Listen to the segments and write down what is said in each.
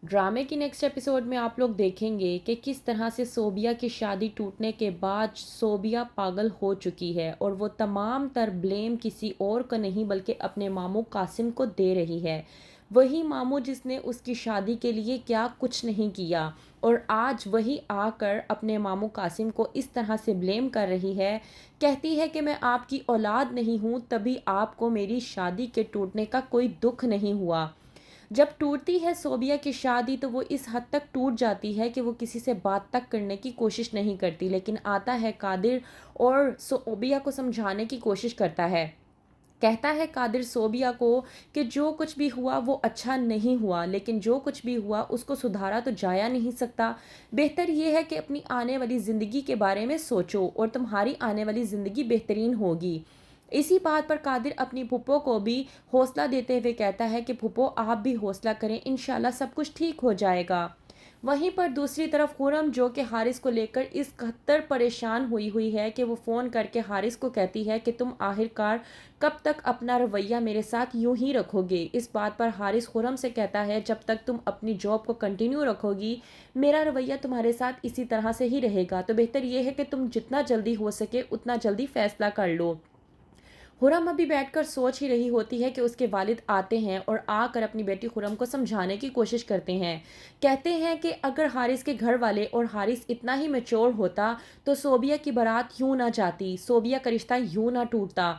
ड्रामे की next episode में आप लोग देखेंगे कि किस तरह से सोबिया की शादी टूटने के बाद सोबिया पागल हो चुकी है और वो तमाम तर ब्लेम किसी और को नहीं बल्कि अपने मामू कासिम को दे रही है। वही मामू जिसने उसकी शादी के लिए क्या कुछ नहीं किया, और आज वही आकर अपने मामू कासिम को इस तरह से ब्लेम कर रही है। कहती है कि मैं आपकी औलाद नहीं हूँ, तभी आपको मेरी शादी के टूटने का कोई दुख नहीं हुआ। जब टूटती है सोबिया की शादी तो वो इस हद तक टूट जाती है कि वो किसी से बात तक करने की कोशिश नहीं करती, लेकिन आता है कादिर और सोबिया को समझाने की कोशिश करता है। कहता है कादिर सोबिया को कि जो कुछ भी हुआ वो अच्छा नहीं हुआ, लेकिन जो कुछ भी हुआ उसको सुधारा तो जाया नहीं सकता। बेहतर ये है कि अपनी आने वाली ज़िंदगी के बारे में सोचो और तुम्हारी आने वाली ज़िंदगी बेहतरीन होगी। इसी बात पर कादिर अपनी फूफो को भी हौसला देते हुए कहता है कि फूफो आप भी हौसला करें, इंशाल्लाह सब कुछ ठीक हो जाएगा। वहीं पर दूसरी तरफ खुरम जो कि हारिस को लेकर इस कदर परेशान हुई है कि वो फ़ोन करके हारिस को कहती है कि तुम आखिरकार कब तक अपना रवैया मेरे साथ यूं ही रखोगे। इस बात पर हारिस खुरम से कहता है जब तक तुम अपनी जॉब को कंटिन्यू रखोगी मेरा रवैया तुम्हारे साथ इसी तरह से ही रहेगा, तो बेहतर ये है कि तुम जितना जल्दी हो सके उतना जल्दी फैसला कर लो। खुरम अभी बैठकर सोच ही रही होती है कि उसके वालिद आते हैं और आकर अपनी बेटी खुरम को समझाने की कोशिश करते हैं। कहते हैं कि अगर हारिस के घर वाले और हारिस इतना ही मैच्योर होता तो सोबिया की बारात यूं ना जाती, सोबिया का रिश्ता यूं ना टूटता।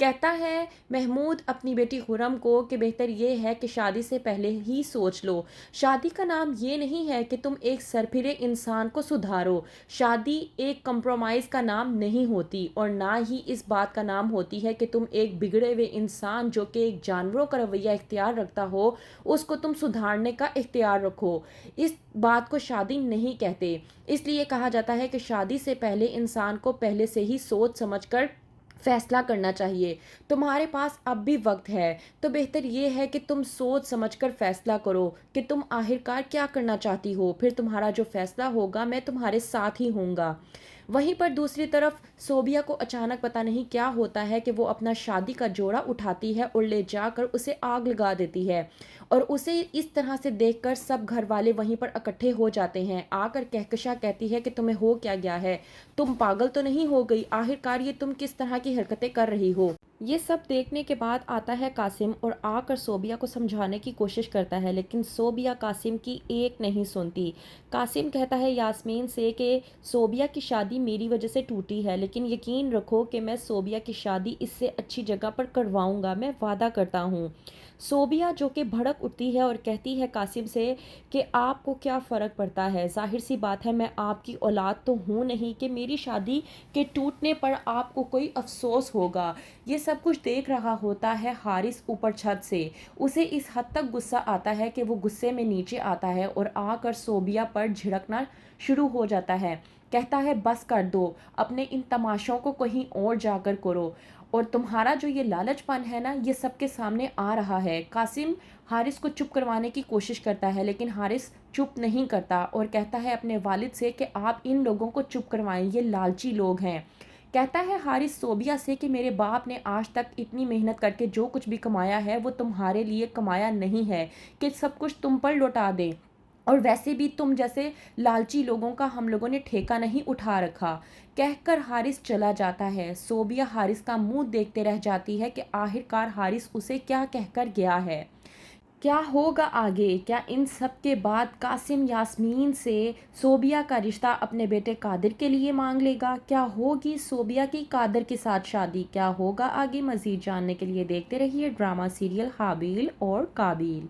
कहता है महमूद अपनी बेटी खुरम को कि बेहतर ये है कि शादी से पहले ही सोच लो। शादी का नाम ये नहीं है कि तुम एक सरफिरे इंसान को सुधारो। शादी एक कंप्रोमाइज़ का नाम नहीं होती और ना ही इस बात का नाम होती है कि तुम एक बिगड़े हुए इंसान जो कि एक जानवरों का रवैया इख्तियार रखता हो उसको तुम सुधारने का इख्तियार रखो। इस बात को शादी नहीं कहते। इसलिए कहा जाता है कि शादी से पहले इंसान को पहले से ही सोच समझकर फैसला करना चाहिए। तुम्हारे पास अब भी वक्त है, तो बेहतर ये है कि तुम सोच समझकर फैसला करो कि तुम आखिरकार क्या करना चाहती हो, फिर तुम्हारा जो फैसला होगा मैं तुम्हारे साथ ही होऊंगा। वहीं पर दूसरी तरफ सोबिया को अचानक पता नहीं क्या होता है कि वो अपना शादी का जोड़ा उठाती है और ले जाकर उसे आग लगा देती है, और उसे इस तरह से देखकर सब घर वाले वहीं पर इकट्ठे हो जाते हैं। आकर कहकशा कहती है कि तुम्हें हो क्या गया है, तुम पागल तो नहीं हो गई, आखिरकार ये तुम किस तरह की हरकतें कर रही हो। ये सब देखने के बाद आता है कासिम और आकर सोबिया को समझाने की कोशिश करता है, लेकिन सोबिया कासिम की एक नहीं सुनती। कासिम कहता है यास्मीन से कि सोबिया की शादी मेरी वजह से टूटी है, लेकिन यकीन रखो कि मैं सोबिया की शादी इससे अच्छी जगह पर करवाऊंगा, मैं वादा करता हूँ। सोबिया जो कि भड़क उठती है और कहती है कासिम से कि आपको क्या फ़र्क पड़ता है, जाहिर सी बात है मैं आपकी औलाद तो हूँ नहीं कि मेरी शादी के टूटने पर आपको कोई अफसोस होगा। ये सब कुछ देख रहा होता है हारिस ऊपर छत से। उसे इस हद तक गुस्सा आता है कि वो गुस्से में नीचे आता है और आकर सोबिया पर झिड़कना शुरू हो जाता है। कहता है बस कर दो, अपने इन तमाशों को कहीं और जाकर करो, और तुम्हारा जो ये लालचपन है ना ये सबके सामने आ रहा है। कासिम हारिस को चुप करवाने की कोशिश करता है, लेकिन हारिस चुप नहीं करता और कहता है अपने वालिद से कि आप इन लोगों को चुप करवाएं, ये लालची लोग हैं। कहता है हारिस सोबिया से कि मेरे बाप ने आज तक इतनी मेहनत करके जो कुछ भी कमाया है वो तुम्हारे लिए कमाया नहीं है कि सब कुछ तुम पर लौटा दे, और वैसे भी तुम जैसे लालची लोगों का हम लोगों ने ठेका नहीं उठा रखा। कहकर हारिस चला जाता है। सोबिया हारिस का मुंह देखते रह जाती है कि आखिरकार हारिस उसे क्या कहकर गया है। क्या होगा आगे? क्या इन सब के बाद कासिम यास्मीन से सोबिया का रिश्ता अपने बेटे कादिर के लिए मांग लेगा? क्या होगी सोबिया की कादिर के साथ शादी? क्या होगा आगे? मज़ीद जानने के लिए देखते रहिए ड्रामा सीरियल हाबील और काबिल।